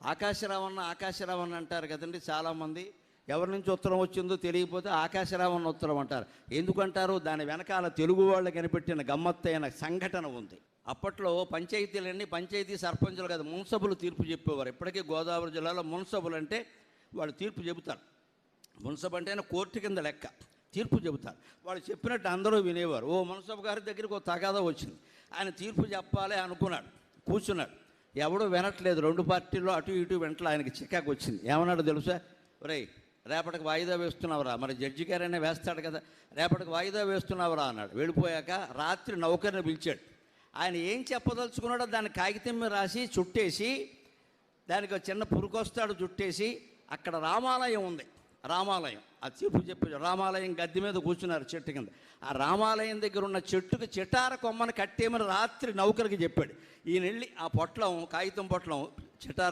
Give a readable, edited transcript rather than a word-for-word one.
ఆకాశరావణ అంటారు కదండి చాలామంది. ఎవరి నుంచి ఉత్తరం వచ్చిందో తెలియకపోతే ఆకాశరావణ ఉత్తరం అంటారు. ఎందుకంటారు? దాని వెనకాల తెలుగు వాళ్ళు కనిపెట్టిన గమ్మత్తైన సంఘటన ఉంది. అప్పట్లో పంచాయతీ సర్పంచులు కదా, మున్సబులు తీర్పు చెప్పేవారు. ఇప్పటికీ గోదావరి జిల్లాలో మున్సబులు అంటే వాళ్ళు తీర్పు చెబుతారు. మున్సబ్ అంటేనే కోర్టు కింద లెక్క, తీర్పు చెబుతారు. వాళ్ళు చెప్పినట్టు అందరూ వినేవారు. ఓ మున్సబ్ గారి దగ్గరికి ఒక తగాదా వచ్చింది. ఆయన తీర్పు చెప్పాలి అనుకున్నాడు, కూర్చున్నాడు. ఎవడూ వినట్లేదు. రెండు పార్టీల్లో అటు ఇటు వెంటలో ఆయనకి చికాకు వచ్చింది. ఏమన్నాడు తెలుసా? ఒరేయ్, రేపటికి వాయిదా వేస్తున్నావురా. మరి జడ్జి గారైనా వేస్తాడు కదా. రేపటికి వాయిదా వేస్తున్నావురా అన్నాడు. వెళ్ళిపోయాక రాత్రి నౌకర్ని పిలిచాడు. ఆయన ఏం చెప్పదలుచుకున్నాడో దాన్ని కాగితం మీద రాసి చుట్టేసి, దానికి ఒక చిన్న పురుకొస్తాడు చుట్టేసి, అక్కడ రామాలయం ఉంది. రామాలయం ఆ తీర్పు చెప్పాడు. రామాలయం గద్దె మీద కూర్చున్నారు చెట్టు కింద. ఆ రామాలయం దగ్గర ఉన్న చెట్టుకి చిటార కొమ్మని కట్టేమని రాత్రి నౌకరికి చెప్పాడు. ఈయన వెళ్ళి ఆ పొట్లం, కాగితం పొట్లం చిటార